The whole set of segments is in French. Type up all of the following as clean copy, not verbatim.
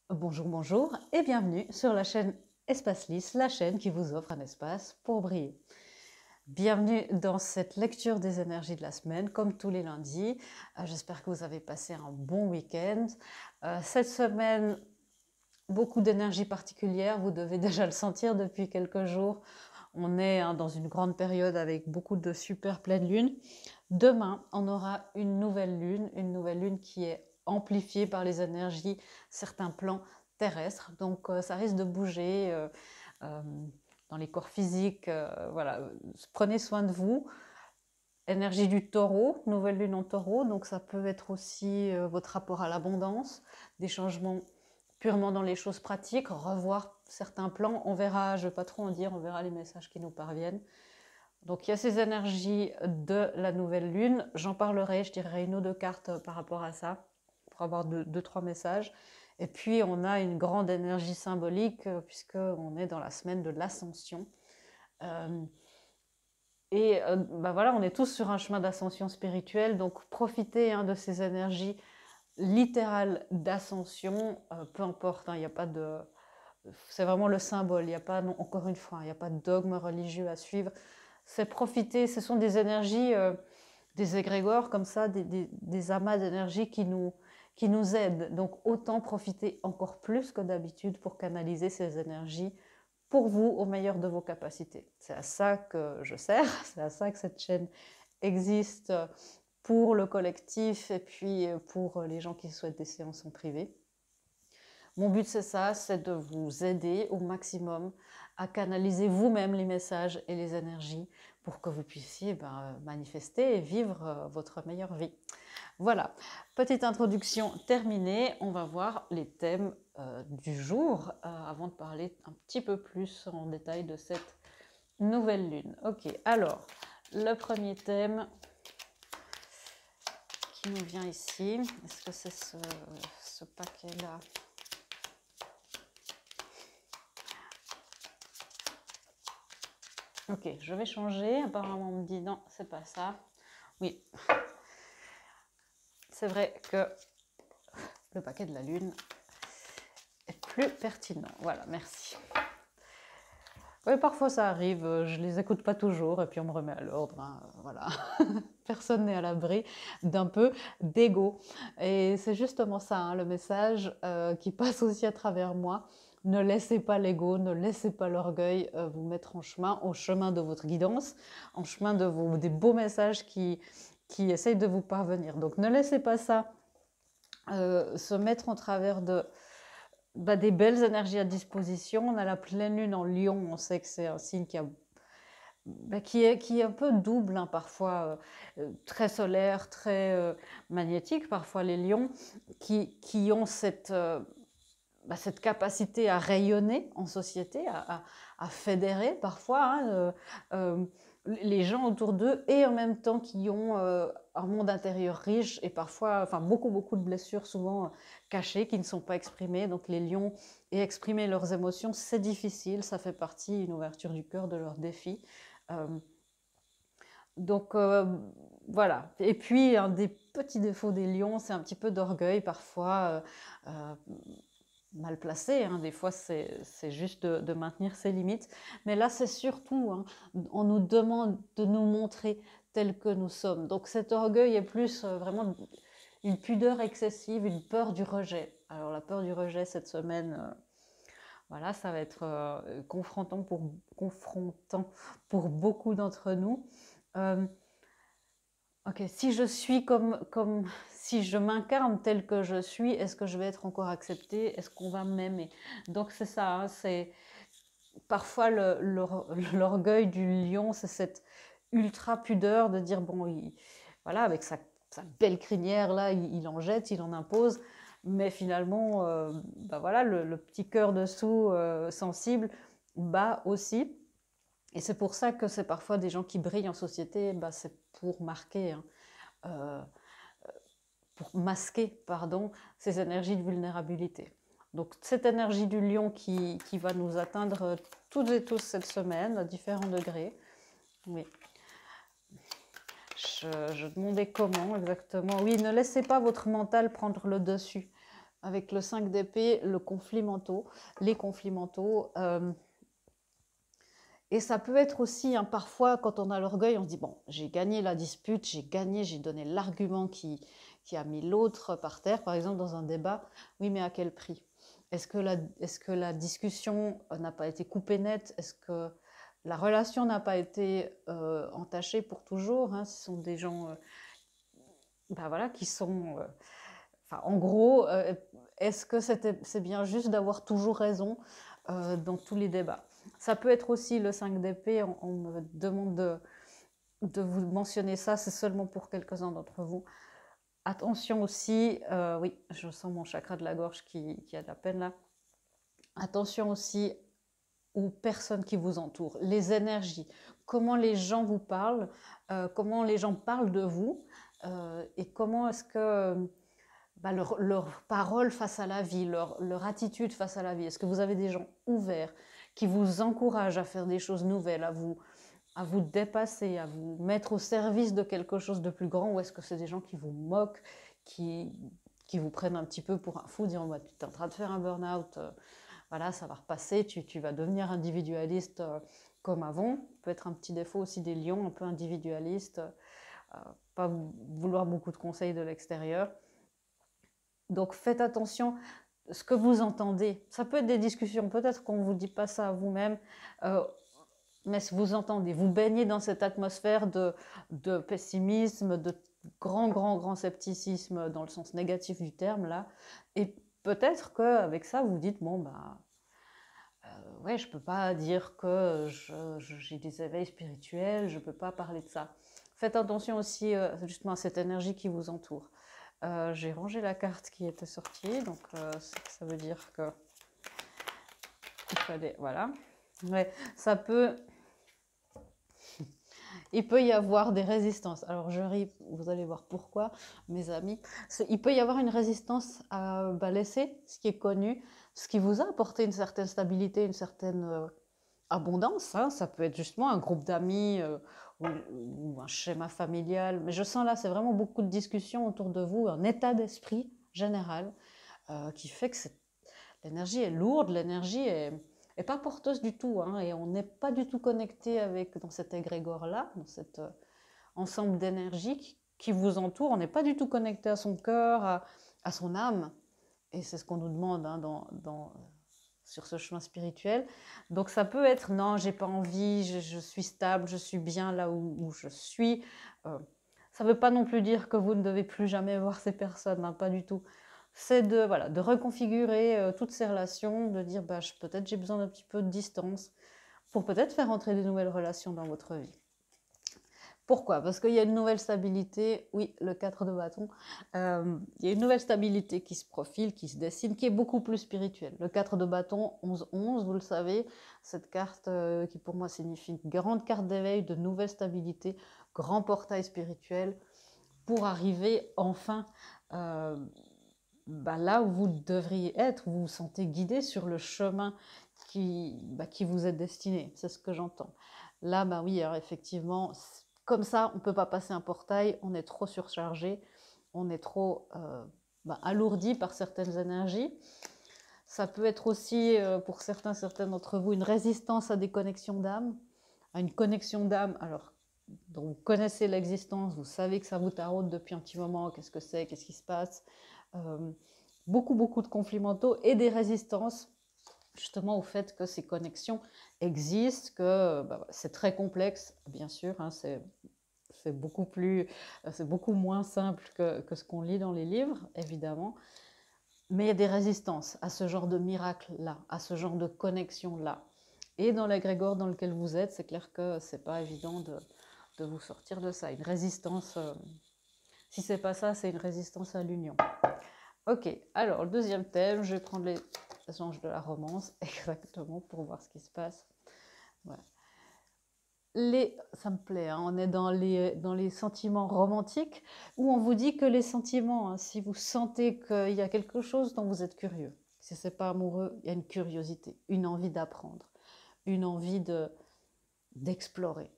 Bonjour, bonjour et bienvenue sur la chaîne Espace-Lys, la chaîne qui vous offre un espace pour briller. Bienvenue dans cette lecture des énergies de la semaine, comme tous les lundis. J'espère que vous avez passé un bon week-end. Cette semaine, beaucoup d'énergie particulière, vous devez déjà le sentir depuis quelques jours. On est dans une grande période avec beaucoup de super pleine lune. Demain, on aura une nouvelle lune qui est amplifiée par les énergies, certains plans terrestres. Donc ça risque de bouger euh, dans les corps physiques. Voilà, prenez soin de vous. Énergie du taureau, nouvelle lune en taureau, donc ça peut être aussi votre rapport à l'abondance, des changements purement dans les choses pratiques, revoir certains plans. On verra, je ne vais pas trop en dire, on verra les messages qui nous parviennent. Donc il y a ces énergies de la nouvelle lune. J'en parlerai, je dirai une ou deux cartes par rapport à ça, pour avoir deux, trois messages. Et puis on a une grande énergie symbolique, puisqu'on est dans la semaine de l'ascension. Voilà, on est tous sur un chemin d'ascension spirituelle, donc profitez de ces énergies littérales d'ascension, peu importe, il n'y a pas de... C'est vraiment le symbole, il n'y a pas, non, encore une fois, il n'y a pas de dogme religieux à suivre. C'est profiter, ce sont des énergies, des égrégores comme ça, des amas d'énergie qui nous aident. Donc autant profiter encore plus que d'habitude pour canaliser ces énergies pour vous au meilleur de vos capacités. C'est à ça que je sers, c'est à ça que cette chaîne existe pour le collectif et puis pour les gens qui souhaitent des séances en privé. Mon but, c'est ça, c'est de vous aider au maximum à canaliser vous-même les messages et les énergies pour que vous puissiez manifester et vivre votre meilleure vie. Voilà, petite introduction terminée. On va voir les thèmes du jour avant de parler un petit peu plus en détail de cette nouvelle lune. Ok, alors, le premier thème qui nous vient ici, est-ce que c'est ce paquet-là ? Ok, je vais changer. Apparemment, on me dit non, c'est pas ça. Oui, c'est vrai que le paquet de la lune est plus pertinent. Voilà, merci. Oui, parfois ça arrive, je les écoute pas toujours et puis on me remet à l'ordre. Voilà, personne n'est à l'abri d'un peu d'ego. Et c'est justement ça, le message qui passe aussi à travers moi. Ne laissez pas l'ego, ne laissez pas l'orgueil vous mettre en chemin, au chemin de votre guidance, en chemin des beaux messages qui essayent de vous parvenir. Donc ne laissez pas ça se mettre en travers des belles énergies à disposition. On a la pleine lune en Lion, on sait que c'est un signe qui est un peu double, parfois très solaire, très magnétique, parfois les lions, qui ont cette capacité à rayonner en société, à fédérer parfois les gens autour d'eux, et en même temps qui ont un monde intérieur riche et parfois, beaucoup de blessures souvent cachées qui ne sont pas exprimées. Donc les lions, et exprimer leurs émotions, c'est difficile, ça fait partie, une ouverture du cœur, de leurs défis. Euh, donc voilà. Et puis un des petits défauts des lions, c'est un petit peu d'orgueil parfois. Mal placé, des fois c'est juste de maintenir ses limites, mais là c'est surtout, on nous demande de nous montrer tels que nous sommes, donc cet orgueil est plus vraiment une pudeur excessive, une peur du rejet. Alors la peur du rejet cette semaine, voilà, ça va être confrontant pour beaucoup d'entre nous. Ok, si je suis si je m'incarne tel que je suis, est-ce que je vais être encore acceptée? Est-ce qu'on va m'aimer? Donc c'est ça, c'est parfois l'orgueil du lion, c'est cette ultra pudeur de dire bon, voilà, avec sa belle crinière là, il en jette, il en impose, mais finalement, voilà, le petit cœur dessous sensible bat aussi. Et c'est pour ça que c'est parfois des gens qui brillent en société, c'est pour marquer. Euh, pour masquer, pardon, ces énergies de vulnérabilité. Donc cette énergie du lion qui va nous atteindre toutes et tous cette semaine, à différents degrés. Oui. Je demandais comment exactement. Oui, ne laissez pas votre mental prendre le dessus. avec le 5 d'épée, le conflit mentaux, les conflits mentaux. Et ça peut être aussi, hein, parfois, quand on a l'orgueil, on se dit, bon, j'ai gagné la dispute, j'ai gagné, j'ai donné l'argument qui a mis l'autre par terre, par exemple dans un débat. Oui, mais à quel prix? Est-ce que la discussion n'a pas été coupée nette? Est-ce que la relation n'a pas été entachée pour toujours, hein? Ce sont des gens ben voilà, qui sont... enfin, en gros, est-ce que c'est bien juste d'avoir toujours raison dans tous les débats? Ça peut être aussi le 5 d'épée, on me demande de vous mentionner ça, c'est seulement pour quelques-uns d'entre vous. Attention aussi, oui, je sens mon chakra de la gorge qui a de la peine là. Attention aussi aux personnes qui vous entourent, les énergies, comment les gens vous parlent, comment les gens parlent de vous, et comment est-ce que bah, leur parole face à la vie, leur attitude face à la vie. Est-ce que vous avez des gens ouverts qui vous encouragent à faire des choses nouvelles, à vous dépasser, à vous mettre au service de quelque chose de plus grand, ou est-ce que c'est des gens qui vous moquent, qui, qui vous prennent un petit peu pour un fou, disant bah, tu es en train de faire un burn-out, voilà, ça va repasser, tu vas devenir individualiste comme avant. Peut être un petit défaut aussi des lions, un peu individualiste, pas vouloir beaucoup de conseils de l'extérieur. Donc faites attention à ce que vous entendez. Ça peut être des discussions, peut-être qu'on ne vous dit pas ça à vous-même, mais si vous entendez, vous baignez dans cette atmosphère de pessimisme, de grand scepticisme dans le sens négatif du terme, là, et peut-être qu'avec ça, vous dites, bon, bah, ouais, je ne peux pas dire que j'ai des éveils spirituels, je ne peux pas parler de ça. Faites attention aussi justement à cette énergie qui vous entoure. J'ai rangé la carte qui était sortie, donc ça veut dire que il fallait, voilà. Ouais, ça peut, il peut y avoir des résistances. Alors je ris, vous allez voir pourquoi, mes amis. Il peut y avoir une résistance à laisser ce qui est connu, ce qui vous a apporté une certaine stabilité, une certaine abondance. Hein. Ça peut être justement un groupe d'amis ou un schéma familial. Mais je sens là, c'est vraiment beaucoup de discussions autour de vous, un état d'esprit général qui fait que l'énergie est lourde, l'énergie est pas porteuse du tout, hein, et on n'est pas du tout connecté avec dans cet égrégore-là, dans cet ensemble d'énergie qui vous entoure. On n'est pas du tout connecté à son cœur, à son âme, et c'est ce qu'on nous demande hein, sur ce chemin spirituel. Donc ça peut être non, j'ai pas envie, je suis stable, je suis bien là où je suis. Ça ne veut pas non plus dire que vous ne devez plus jamais voir ces personnes, hein, pas du tout. C'est de, voilà, de reconfigurer toutes ces relations, de dire bah, peut-être j'ai besoin d'un petit peu de distance pour peut-être faire entrer des nouvelles relations dans votre vie. Pourquoi? Parce qu'il y a une nouvelle stabilité, oui, le 4 de bâton, il y a une nouvelle stabilité qui se profile, qui se dessine, qui est beaucoup plus spirituelle. Le 4 de bâton, 11-11, vous le savez, cette carte qui pour moi signifie une grande carte d'éveil, de nouvelle stabilité, grand portail spirituel, pour arriver enfin là où vous devriez être, vous vous sentez guidé sur le chemin qui vous est destiné, c'est ce que j'entends. Là, oui, alors effectivement, comme ça, on ne peut pas passer un portail, on est trop surchargé, on est trop alourdi par certaines énergies. Ça peut être aussi, pour certains d'entre vous, une résistance à des connexions d'âme, à une connexion d'âme, alors dont vous connaissez l'existence, vous savez que ça vous taraude depuis un petit moment, qu'est-ce que c'est, qu'est-ce qui se passe, beaucoup de conflits mentaux et des résistances justement au fait que ces connexions existent, que c'est très complexe, bien sûr, hein, c'est beaucoup moins simple que ce qu'on lit dans les livres, évidemment, mais il y a des résistances à ce genre de miracle-là, à ce genre de connexion-là. Et dans l'égrégore dans lequel vous êtes, c'est clair que c'est pas évident de vous sortir de ça. Une résistance, si c'est pas ça, c'est une résistance à l'union. Ok, alors le deuxième thème, je vais prendre les anges de la romance, exactement, pour voir ce qui se passe. Voilà. Ça me plaît, hein, on est dans les sentiments romantiques, où on vous dit que les sentiments, hein, si vous sentez qu'il y a quelque chose dont vous êtes curieux, si ce n'est pas amoureux, il y a une curiosité, une envie d'apprendre, une envie d'explorer.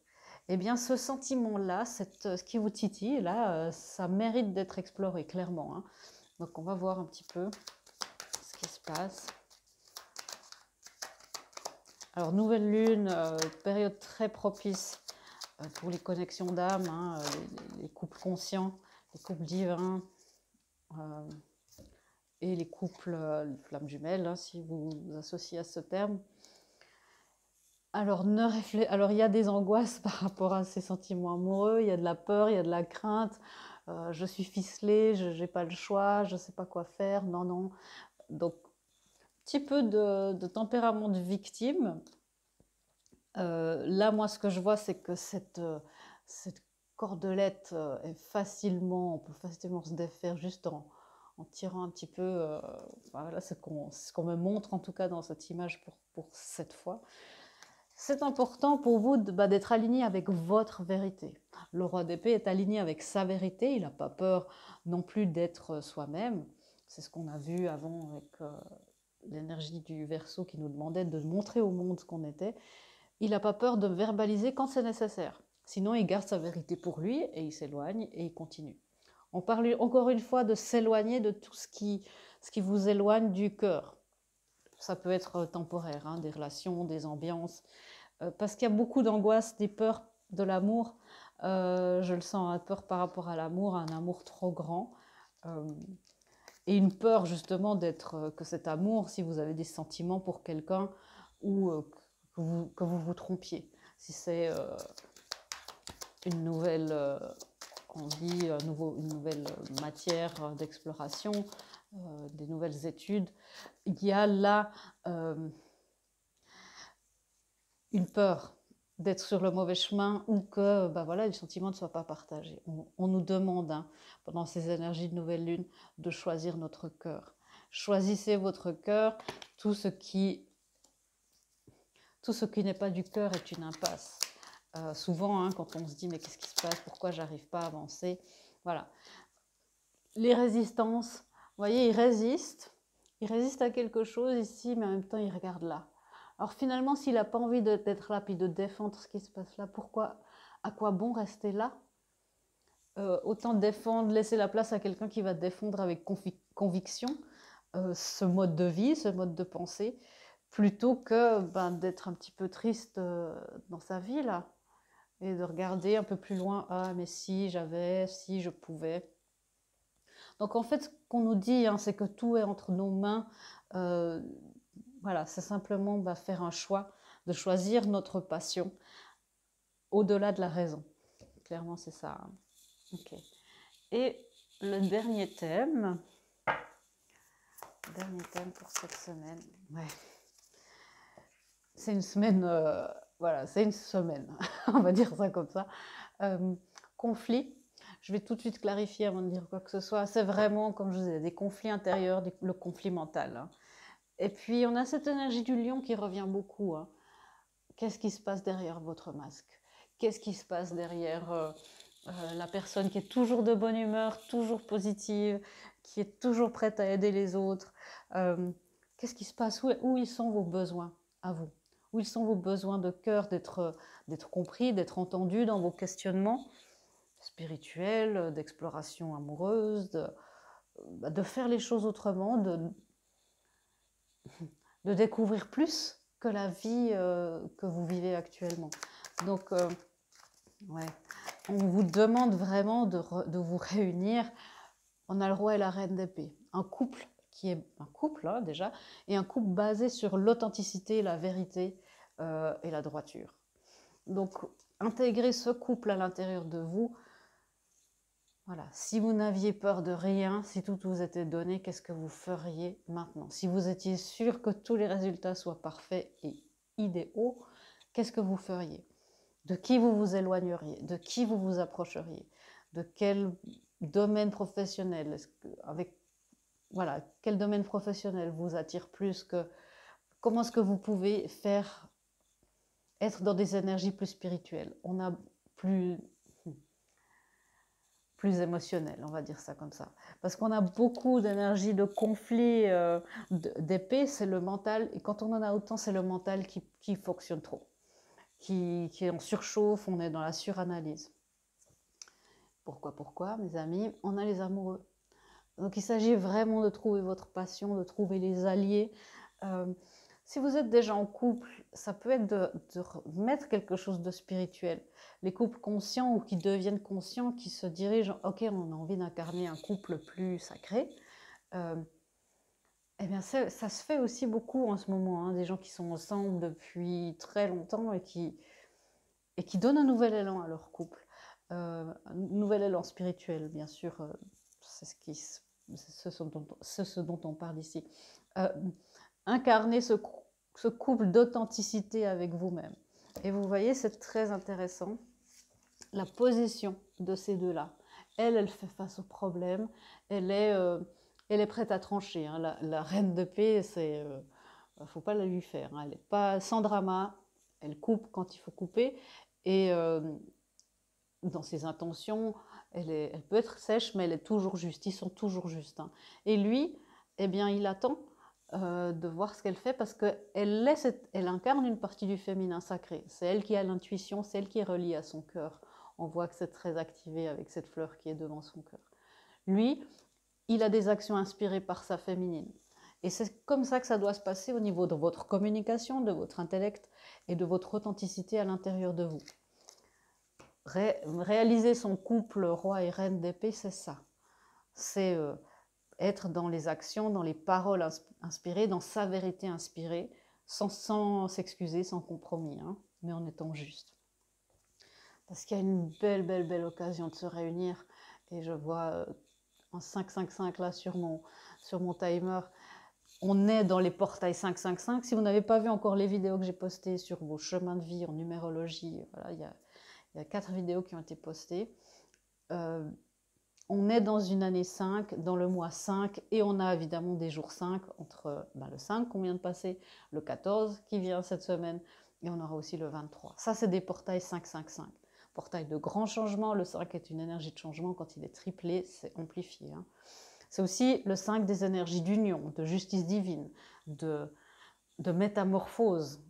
Eh bien, ce sentiment-là, ce qui vous titille, là, ça mérite d'être exploré, clairement. Hein. Donc, on va voir un petit peu passe. Alors, nouvelle lune, période très propice pour les connexions d'âme, hein, les couples conscients, les couples divins et les couples flammes jumelles, hein, si vous vous associez à ce terme. Alors, il y a des angoisses par rapport à ces sentiments amoureux, il y a de la peur, il y a de la crainte. Je suis ficelée, je n'ai pas le choix, je ne sais pas quoi faire, non, non. Donc, petit peu de tempérament de victime. Là, moi, ce que je vois, c'est que cette cordelette on peut facilement se défaire juste en tirant un petit peu. Voilà, c'est ce qu'on me montre, en tout cas, dans cette image pour cette fois. C'est important pour vous d'être aligné avec votre vérité. Le roi d'épée est aligné avec sa vérité, il n'a pas peur non plus d'être soi-même. C'est ce qu'on a vu avant avec l'énergie du Verseau qui nous demandait de montrer au monde ce qu'on était. Il n'a pas peur de verbaliser quand c'est nécessaire. Sinon, il garde sa vérité pour lui et il s'éloigne et il continue. On parle encore une fois de s'éloigner de tout ce qui vous éloigne du cœur. Ça peut être temporaire, hein, des relations, des ambiances, parce qu'il y a beaucoup d'angoisse, des peurs de l'amour. Je le sens, peur par rapport à l'amour, un amour trop grand. Et une peur justement que cet amour, si vous avez des sentiments pour quelqu'un, ou que vous vous trompiez. Si c'est une nouvelle envie, une nouvelle matière d'exploration, des nouvelles études, il y a là une peur d'être sur le mauvais chemin ou que voilà, les sentiments ne soient pas partagés. On nous demande, hein, pendant ces énergies de nouvelle lune, de choisir notre cœur. Choisissez votre cœur. Tout ce qui n'est pas du cœur est une impasse. Souvent, hein, quand on se dit mais qu'est-ce qui se passe, pourquoi j'arrive pas à avancer, voilà. Les résistances, vous voyez, ils résistent à quelque chose ici, mais en même temps ils regardent là. Alors finalement, s'il n'a pas envie d'être là puis de défendre ce qui se passe là, à quoi bon rester là? Autant défendre, laisser la place à quelqu'un qui va défendre avec conviction ce mode de vie, ce mode de pensée, plutôt que d'être un petit peu triste dans sa vie là, et de regarder un peu plus loin, ah mais si je pouvais. Donc en fait, ce qu'on nous dit, hein, c'est que tout est entre nos mains. Voilà, c'est simplement faire un choix, de choisir notre passion au-delà de la raison. Clairement, c'est ça. Hein. Ok. Et le dernier thème pour cette semaine. Ouais. C'est une semaine, voilà, c'est une semaine, on va dire ça comme ça. Conflit. Je vais tout de suite clarifier avant de dire quoi que ce soit. C'est vraiment, comme je vous disais, des conflits intérieurs, le conflit mental. Hein. Et puis, on a cette énergie du lion qui revient beaucoup. Hein. Qu'est-ce qui se passe derrière votre masque? Qu'est-ce qui se passe derrière la personne qui est toujours de bonne humeur, toujours positive, qui est toujours prête à aider les autres? Qu'est-ce qui se passe? Où ils sont vos besoins à vous? Où ils sont vos besoins de cœur, d'être compris, d'être entendu dans vos questionnements spirituels, d'exploration amoureuse, de faire les choses autrement, de découvrir plus que la vie que vous vivez actuellement. Donc, ouais, on vous demande vraiment de vous réunir. On a le roi et la reine d'épée. Un couple qui est un couple, hein, déjà, et un couple basé sur l'authenticité, la vérité et la droiture. Donc, intégrer ce couple à l'intérieur de vous. Voilà, si vous n'aviez peur de rien, si tout vous était donné, qu'est-ce que vous feriez maintenant? Si vous étiez sûr que tous les résultats soient parfaits et idéaux, qu'est-ce que vous feriez? De qui vous vous éloigneriez? De qui vous vous approcheriez? De quel domaine professionnel? Voilà, quel domaine professionnel vous attire plus que... Comment est-ce que vous pouvez être dans des énergies plus spirituelles? On a plus émotionnel, on va dire ça comme ça. Parce qu'on a beaucoup d'énergie de conflit, d'épée, c'est le mental. Et quand on en a autant, c'est le mental qui fonctionne trop, qui est en surchauffe, on est dans la suranalyse. Pourquoi, mes amis? On a les amoureux. Donc il s'agit vraiment de trouver votre passion, de trouver les alliés. Si vous êtes déjà en couple, ça peut être de mettre quelque chose de spirituel. Les couples conscients ou qui deviennent conscients, qui se dirigent, ok, on a envie d'incarner un couple plus sacré. Eh bien, ça se fait aussi beaucoup en ce moment, hein, des gens qui sont ensemble depuis très longtemps et qui donnent un nouvel élan à leur couple. Un nouvel élan spirituel, bien sûr, c'est ce dont on parle ici. Incarner ce couple d'authenticité avec vous-même. Et vous voyez, c'est très intéressant, la position de ces deux-là. Elle fait face au problème, elle est prête à trancher. Hein. La reine de paix, c'est, faut pas la lui faire. Hein. Elle n'est pas sans drama, elle coupe quand il faut couper. Et dans ses intentions, elle peut être sèche, mais elle est toujours juste. Ils sont toujours justes. Hein. Et lui, eh bien, il attend de voir ce qu'elle fait parce qu'elle incarne une partie du féminin sacré. C'est elle qui a l'intuition, c'est elle qui est reliée à son cœur. On voit que c'est très activé avec cette fleur qui est devant son cœur. Lui, il a des actions inspirées par sa féminine. Et c'est comme ça que ça doit se passer au niveau de votre communication, de votre intellect et de votre authenticité à l'intérieur de vous. Réaliser son couple roi et reine d'épée, c'est ça. C'est être dans les actions, dans les paroles inspirées, dans sa vérité inspirée, sans s'excuser, sans compromis, hein, mais en étant juste. Parce qu'il y a une belle occasion de se réunir. Et je vois en 555 là sur mon timer, on est dans les portails 555. Si vous n'avez pas vu encore les vidéos que j'ai postées sur vos chemins de vie en numérologie, voilà, il y a 4 vidéos qui ont été postées. On est dans une année 5, dans le mois 5, et on a évidemment des jours 5, entre le 5 qu'on vient de passer, le 14 qui vient cette semaine, et on aura aussi le 23. Ça, c'est des portails 555. Portail de grand changement, le 5 est une énergie de changement, quand il est triplé, c'est amplifié. Hein. C'est aussi le 5 des énergies d'union, de justice divine, de métamorphose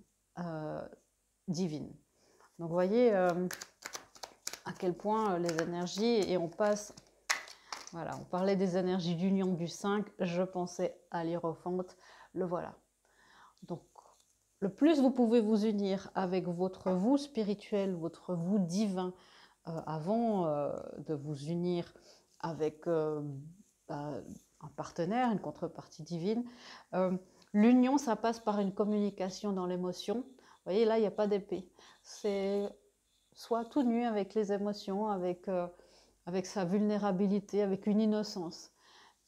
divine. Donc vous voyez à quel point les énergies, et on passe... Voilà, on parlait des énergies d'union du 5, je pensais à l'hiérophante, le voilà. Donc, le plus vous pouvez vous unir avec votre vous spirituel, votre vous divin, avant de vous unir avec un partenaire, une contrepartie divine, l'union, ça passe par une communication dans l'émotion. Vous voyez, là, il n'y a pas d'épée. C'est soit tout nu avec les émotions, avec sa vulnérabilité, avec une innocence.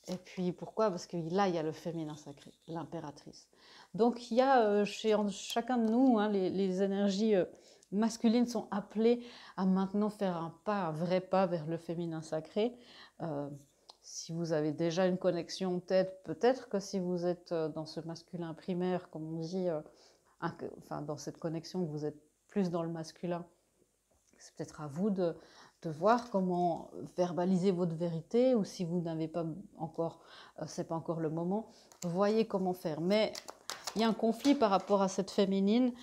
Et puis pourquoi? Parce que là, il y a le féminin sacré, l'impératrice. Donc il y a chez chacun de nous, hein, les énergies masculines sont appelées à maintenant faire un vrai pas vers le féminin sacré. Si vous avez déjà une connexion, peut-être que si vous êtes dans ce masculin primaire, comme on dit, dans cette connexion, que vous êtes plus dans le masculin, c'est peut-être à vous de voir comment verbaliser votre vérité, ou si vous n'avez pas encore, c'est pas encore le moment, voyez comment faire. Mais il y a un conflit par rapport à cette féminine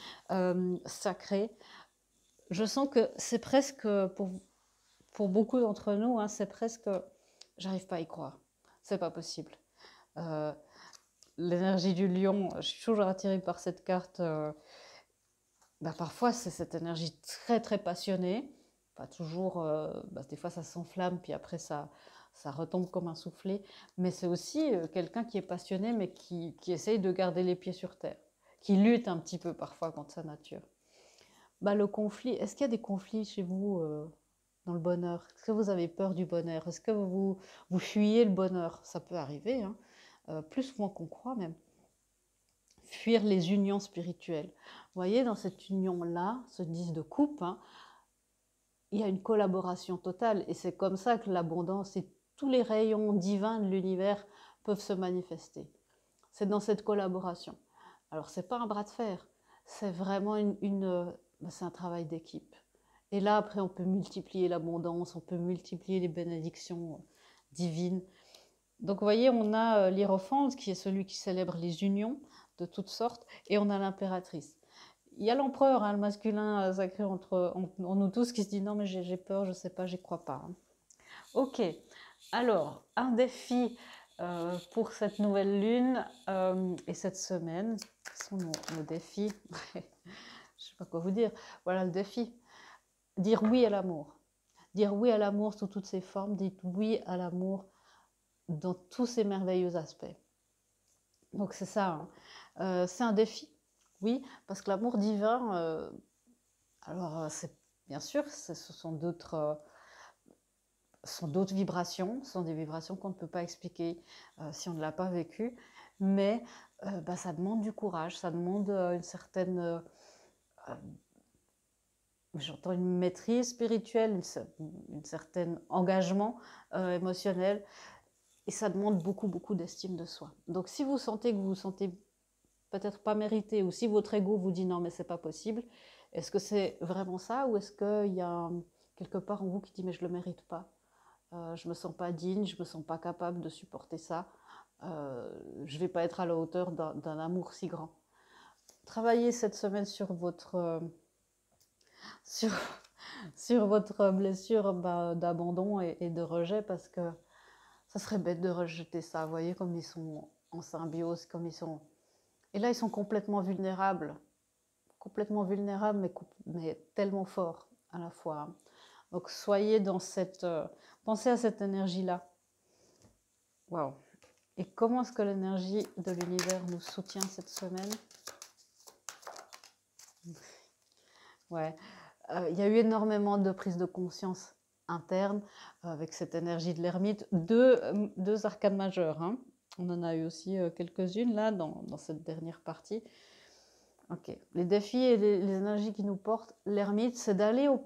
sacrée. Je sens que c'est presque, pour beaucoup d'entre nous, hein, c'est presque, j'arrive pas à y croire, c'est pas possible. L'énergie du lion, je suis toujours attirée par cette carte. Parfois, c'est cette énergie très passionnée. Pas toujours, des fois ça s'enflamme, puis après ça retombe comme un soufflet. Mais c'est aussi quelqu'un qui est passionné, mais qui essaye de garder les pieds sur terre, qui lutte un petit peu parfois contre sa nature. Le conflit, est-ce qu'il y a des conflits chez vous dans le bonheur? Est-ce que vous avez peur du bonheur? Est-ce que vous fuyez le bonheur? Ça peut arriver, hein, plus souvent qu'on croit même. Fuir les unions spirituelles. Vous voyez, dans cette union-là, ce 10 de coupe, hein, il y a une collaboration totale. Et c'est comme ça que l'abondance et tous les rayons divins de l'univers peuvent se manifester. C'est dans cette collaboration. Alors, ce n'est pas un bras de fer. C'est vraiment c'est un travail d'équipe. Et là, après, on peut multiplier l'abondance, on peut multiplier les bénédictions divines. Donc, vous voyez, on a l'hiérophante, qui est celui qui célèbre les unions de toutes sortes, et on a l'impératrice. Il y a l'empereur, hein, le masculin sacré en nous tous, qui se dit « Non, mais j'ai peur, je ne sais pas, j'y crois pas. » Ok, alors, un défi pour cette nouvelle lune et cette semaine. Quels sont nos défis? Je ne sais pas quoi vous dire. Voilà le défi. Dire oui à l'amour. Dire oui à l'amour sous toutes ses formes. Dites oui à l'amour dans tous ses merveilleux aspects. Donc c'est ça. Hein. C'est un défi. Oui, parce que l'amour divin, alors c'est bien sûr, ce sont d'autres vibrations, ce sont des vibrations qu'on ne peut pas expliquer si on ne l'a pas vécu, mais ça demande du courage, ça demande une certaine, j'entends une maîtrise spirituelle, une certaine engagement émotionnel, et ça demande beaucoup, beaucoup d'estime de soi. Donc si vous sentez que vous vous sentez peut-être pas mérité, ou si votre ego vous dit non mais c'est pas possible, est-ce que c'est vraiment ça, ou est-ce qu'il y a quelque part en vous qui dit mais je le mérite pas? Je me sens pas digne, je me sens pas capable de supporter ça, je vais pas être à la hauteur d'un amour si grand. Travaillez cette semaine sur votre sur, sur votre blessure d'abandon et de rejet, parce que ça serait bête de rejeter ça. Vous voyez comme ils sont en symbiose, comme ils sont. Et là ils sont complètement vulnérables, mais tellement forts à la fois. Hein. Donc soyez dans cette, pensez à cette énergie-là. Waouh. Et comment est-ce que l'énergie de l'univers nous soutient cette semaine? Ouais, il y a eu énormément de prise de conscience interne avec cette énergie de l'ermite. Deux arcanes majeures. Hein. On en a eu aussi quelques-unes là dans cette dernière partie. Ok, les défis et les énergies qui nous portent, l'ermite, c'est d'aller au.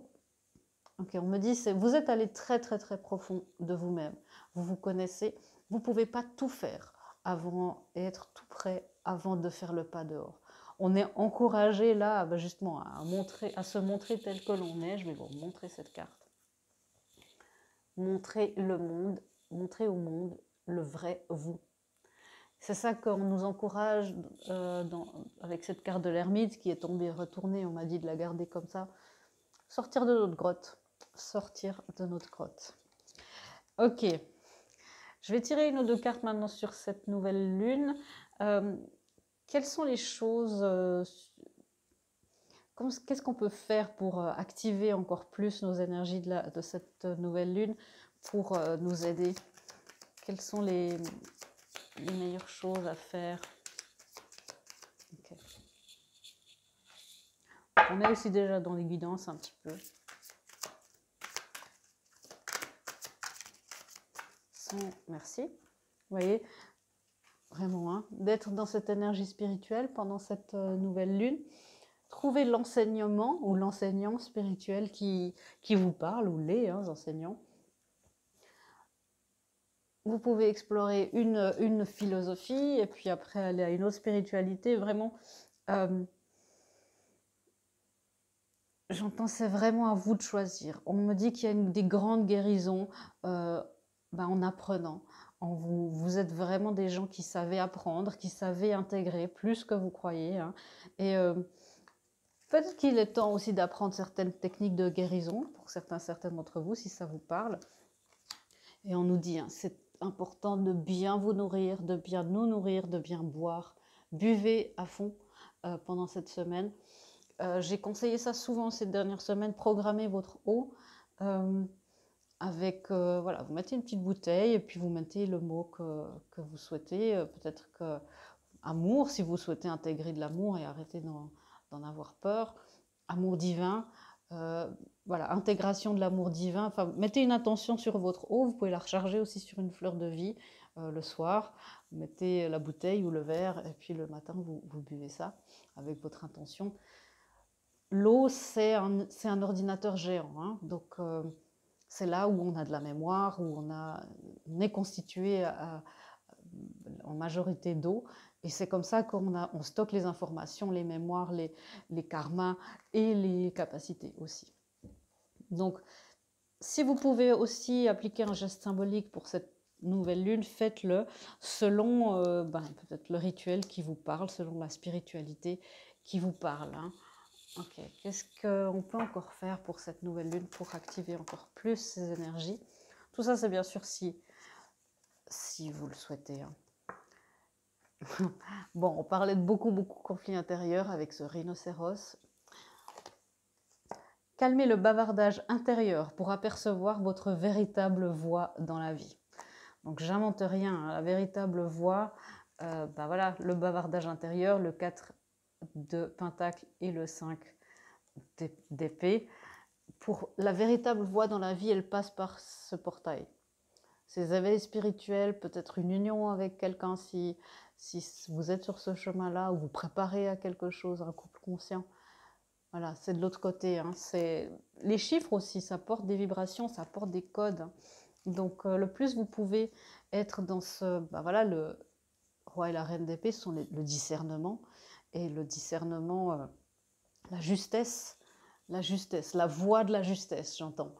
Ok, on me dit, vous êtes allé très très très profond de vous-même. Vous vous connaissez. Vous ne pouvez pas tout faire avant et être tout prêt avant de faire le pas dehors. On est encouragé là, justement, à se montrer tel que l'on est. Je vais vous montrer cette carte. Montrer le monde, montrer au monde le vrai vous. C'est ça qu'on nous encourage avec cette carte de l'ermite qui est tombée retournée. On m'a dit de la garder comme ça. Sortir de notre grotte. Sortir de notre grotte. Ok. Je vais tirer une ou deux cartes maintenant sur cette nouvelle lune. Quelles sont les choses... Qu'est-ce qu'on peut faire pour activer encore plus nos énergies de cette nouvelle lune pour nous aider? Quelles sont les meilleures choses à faire? Okay. On est aussi déjà dans les guidances un petit peu. Merci. Vous voyez, vraiment, hein, d'être dans cette énergie spirituelle pendant cette nouvelle lune. Trouvez l'enseignement ou l'enseignant spirituel qui vous parle, ou les enseignants. Vous pouvez explorer une philosophie et puis après aller à une autre spiritualité. Vraiment, j'entends, c'est vraiment à vous de choisir. On me dit qu'il y a des grandes guérisons en apprenant. Vous êtes vraiment des gens qui savaient apprendre, qui savaient intégrer plus que vous croyez. Hein. Et peut-être qu'il est temps aussi d'apprendre certaines techniques de guérison pour certaines d'entre vous, si ça vous parle. Et on nous dit, hein, c'est important de bien vous nourrir, de bien nous nourrir, de bien boire. Buvez à fond pendant cette semaine. J'ai conseillé ça souvent ces dernières semaines, programmez votre eau avec, voilà, vous mettez une petite bouteille et puis vous mettez le mot que vous souhaitez, peut-être que amour, si vous souhaitez intégrer de l'amour et arrêter d'en avoir peur, amour divin, voilà, intégration de l'amour divin, enfin, mettez une intention sur votre eau, vous pouvez la recharger aussi sur une fleur de vie le soir, mettez la bouteille ou le verre et puis le matin vous buvez ça avec votre intention. L'eau, c'est un ordinateur géant, hein, donc c'est là où on a de la mémoire, où on est constitué en majorité d'eau, et c'est comme ça qu'on stocke les informations, les mémoires, les karmas et les capacités aussi. Donc, si vous pouvez aussi appliquer un geste symbolique pour cette nouvelle lune, faites-le selon peut-être le rituel qui vous parle, selon la spiritualité qui vous parle. Hein. Ok, qu'est-ce qu'on peut encore faire pour cette nouvelle lune pour activer encore plus ces énergies? Tout ça, c'est bien sûr si si vous le souhaitez, hein. Bon, on parlait de beaucoup de conflits intérieurs avec ce rhinocéros. Calmez le bavardage intérieur pour apercevoir votre véritable voie dans la vie. Donc, j'invente rien, hein. La véritable voie, voilà, le bavardage intérieur, le 4 de pentacle et le 5 d'épée. Pour la véritable voie dans la vie, elle passe par ce portail. Ces éveils spirituels, peut-être une union avec quelqu'un si vous êtes sur ce chemin-là ou vous préparez à quelque chose, un couple conscient. Voilà, c'est de l'autre côté, hein. Les chiffres aussi, ça porte des vibrations, ça porte des codes, hein. Donc, le plus vous pouvez être dans ce... voilà, le roi et la reine d'épée sont le discernement. Et le discernement, la justesse, la voie de la justesse, j'entends.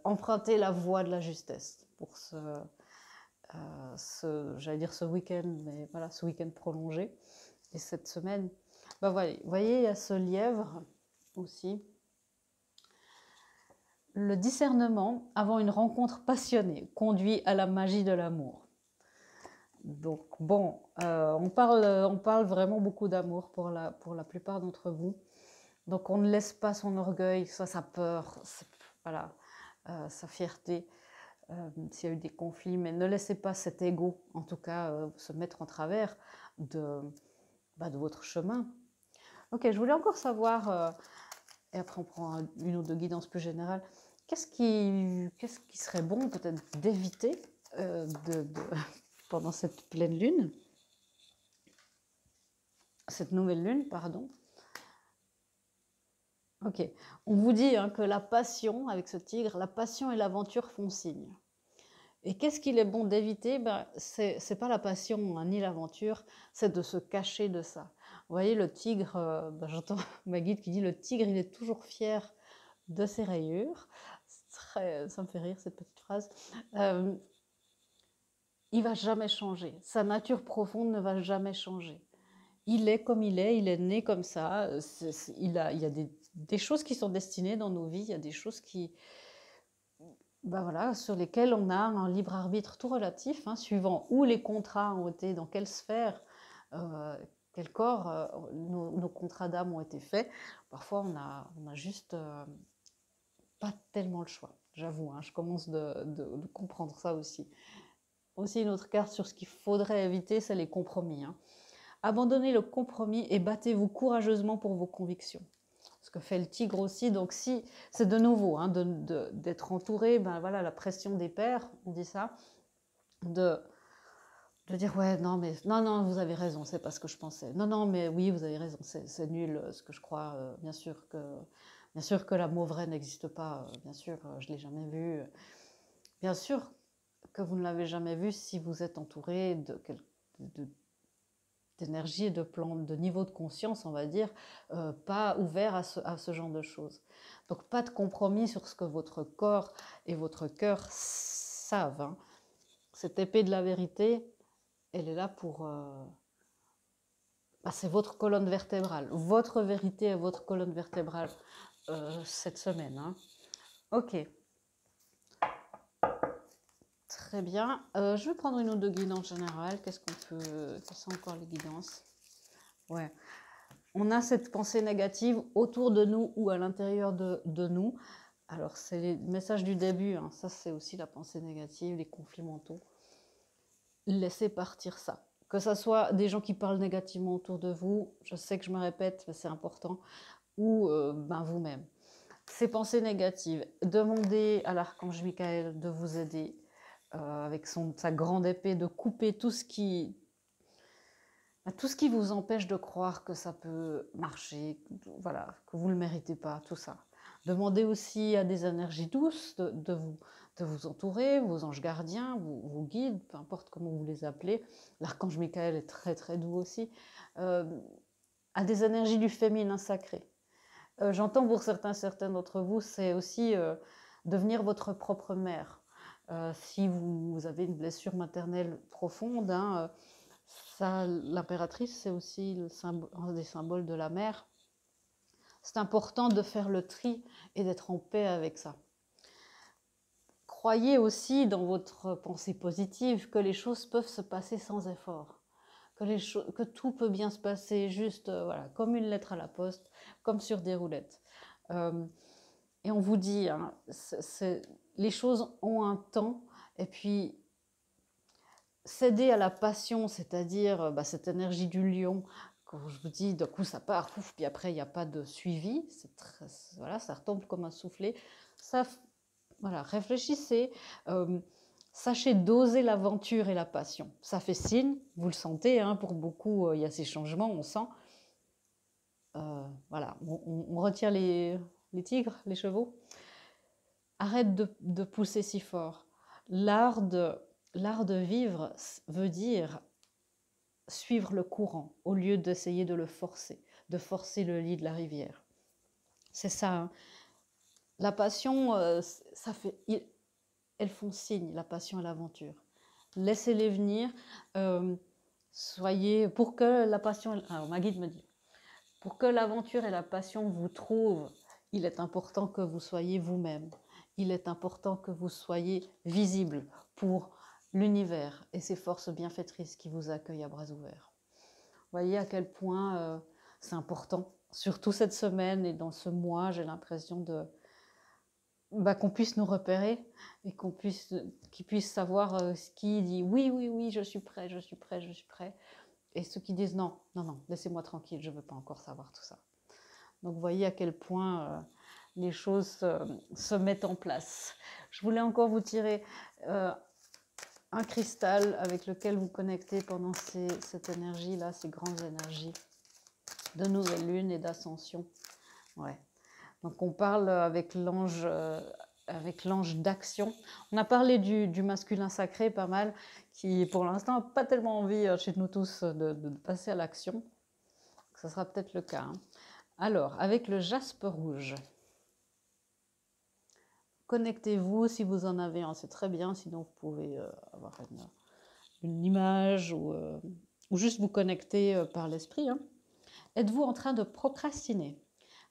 Emprunter la voie de la justesse pour j'allais dire ce week-end, mais voilà, ce week-end prolongé. Et cette semaine, voilà, vous voyez, il y a ce lièvre aussi. Le discernement avant une rencontre passionnée conduit à la magie de l'amour. Donc bon, on parle vraiment beaucoup d'amour pour la plupart d'entre vous. Donc on ne laisse pas son orgueil, sa peur, voilà, sa fierté, s'il y a eu des conflits, mais ne laissez pas cet ego, en tout cas, se mettre en travers de votre chemin. Ok, je voulais encore savoir, et après on prend une ou deux guidances plus générales, qu'est-ce qui serait bon peut-être d'éviter pendant cette pleine lune, cette nouvelle lune, pardon. Ok, on vous dit hein, que la passion, avec ce tigre, la passion et l'aventure font signe. Et qu'est-ce qu'il est bon d'éviter? C'est pas la passion hein, ni l'aventure, c'est de se cacher de ça. Vous voyez le tigre, j'entends ma guide qui dit le tigre il est toujours fier de ses rayures. Ça me fait rire cette petite phrase. Il va jamais changer, sa nature profonde ne va jamais changer. Il est comme il est né comme ça. Il y a des choses qui sont destinées dans nos vies, il y a des choses qui... voilà, sur lesquelles on a un libre arbitre tout relatif, hein, suivant où les contrats ont été, dans quelle sphère, quel corps nos contrats d'âme ont été faits. Parfois, on a juste pas tellement le choix, j'avoue, hein, je commence de comprendre ça aussi. Aussi, une autre carte sur ce qu'il faudrait éviter, c'est les compromis. Hein. Abandonnez le compromis et battez-vous courageusement pour vos convictions. Ce que fait le tigre aussi. Donc si c'est de nouveau hein, d'être entouré, voilà, la pression des pairs, on dit ça, de dire ouais non mais non vous avez raison, c'est pas ce que je pensais. Non mais oui vous avez raison, c'est nul ce que je crois. Bien sûr que l'amour vrai n'existe pas. Bien sûr je l'ai jamais vu. Bien sûr que vous ne l'avez jamais vu si vous êtes entouré d'énergie et de niveau de conscience, on va dire, pas ouvert à ce genre de choses. Donc pas de compromis sur ce que votre corps et votre cœur savent. Hein. Cette épée de la vérité, elle est là pour... c'est votre colonne vertébrale. Votre vérité est votre colonne vertébrale cette semaine. Hein. Ok. Très bien. Je vais prendre une ou deux guidances générales. Qu'est-ce sont encore les guidances? Ouais. On a cette pensée négative autour de nous ou à l'intérieur de nous. Alors, c'est les messages du début. Hein. Ça, c'est aussi la pensée négative, les conflits mentaux. Laissez partir ça. Que ce soit des gens qui parlent négativement autour de vous, je sais que je me répète, mais c'est important, ou vous-même. Ces pensées négatives, demandez à l'archange Michael de vous aider avec sa grande épée, de couper tout ce qui vous empêche de croire que ça peut marcher, voilà, que vous ne le méritez pas, tout ça. Demandez aussi à des énergies douces de vous entourer, vos anges gardiens, vos guides, peu importe comment vous les appelez. L'archange Michael est très très doux aussi. À des énergies du féminin sacré. J'entends pour certains d'entre vous, c'est aussi devenir votre propre mère. Si vous avez une blessure maternelle profonde, hein, l'impératrice, c'est aussi un des symboles de la mère. C'est important de faire le tri et d'être en paix avec ça. croyez aussi dans votre pensée positive que les choses peuvent se passer sans effort, que tout peut bien se passer juste voilà, comme une lettre à la poste, comme sur des roulettes. Et on vous dit, hein, les choses ont un temps, et puis céder à la passion, c'est-à-dire cette énergie du lion, quand je vous dis d'un coup ça part, pouf, puis après il n'y a pas de suivi, voilà, ça retombe comme un soufflet. Ça, voilà, réfléchissez, sachez doser l'aventure et la passion. Ça fait signe, vous le sentez, hein, pour beaucoup, il y a ces changements, on sent. Voilà, on retire les tigres, les chevaux. Arrête de pousser si fort. L'art de vivre veut dire suivre le courant au lieu d'essayer de le forcer, de forcer le lit de la rivière. C'est ça. Hein. La passion, elles font signe, la passion et l'aventure. Laissez-les venir. Soyez, pour que la passion, alors ma guide me dit, pour que l'aventure et la passion vous trouvent, il est important que vous soyez vous-même. Il est important que vous soyez visible pour l'univers et ses forces bienfaitrices qui vous accueillent à bras ouverts. Voyez à quel point c'est important, surtout cette semaine et dans ce mois, j'ai l'impression qu'on puisse nous repérer et qu'ils puissent savoir ce qui dit oui, oui, oui, je suis prêt, je suis prêt, je suis prêt. Et ceux qui disent non, non, non, laissez-moi tranquille, je ne veux pas encore savoir tout ça. Donc, vous voyez à quel point les choses se mettent en place. Je voulais encore vous tirer un cristal avec lequel vous connectez pendant cette énergie-là, ces grandes énergies de nouvelle lune et d'ascension. Ouais. Donc, on parle avec l'ange d'action. On a parlé du masculin sacré pas mal, qui pour l'instant n'a pas tellement envie chez nous tous de passer à l'action. Ça sera peut-être le cas. Hein. Alors, avec le jaspe rouge, connectez-vous si vous en avez un, c'est très bien, sinon vous pouvez avoir une image ou juste vous connecter par l'esprit. Hein. Êtes-vous en train de procrastiner ?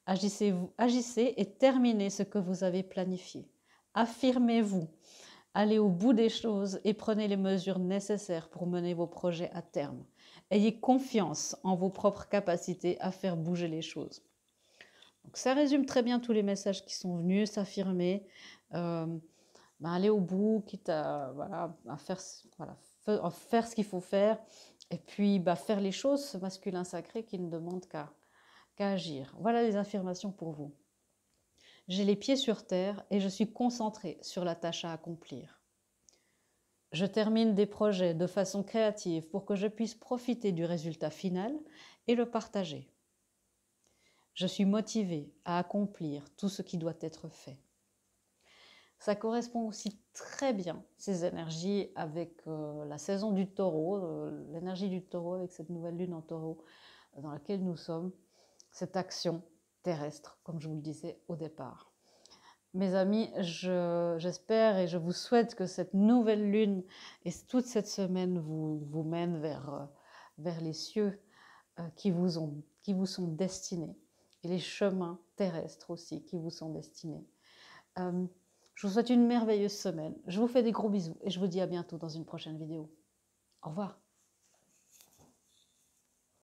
Agissez et terminez ce que vous avez planifié. Affirmez-vous, allez au bout des choses et prenez les mesures nécessaires pour mener vos projets à terme. Ayez confiance en vos propres capacités à faire bouger les choses. Donc ça résume très bien tous les messages qui sont venus, s'affirmer, aller au bout, quitte à faire ce qu'il faut faire, et puis faire les choses, ce masculin sacré qui ne demande qu'à agir. Voilà les affirmations pour vous. J'ai les pieds sur terre et je suis concentrée sur la tâche à accomplir. Je termine des projets de façon créative pour que je puisse profiter du résultat final et le partager. Je suis motivée à accomplir tout ce qui doit être fait. Ça correspond aussi très bien, ces énergies, avec la saison du taureau, l'énergie du taureau avec cette nouvelle lune en taureau dans laquelle nous sommes, cette action terrestre, comme je vous le disais au départ. Mes amis, j'espère et je vous souhaite que cette nouvelle lune et toute cette semaine vous mène vers les cieux qui vous sont destinés et les chemins terrestres aussi qui vous sont destinés. Je vous souhaite une merveilleuse semaine. Je vous fais des gros bisous et je vous dis à bientôt dans une prochaine vidéo. Au revoir.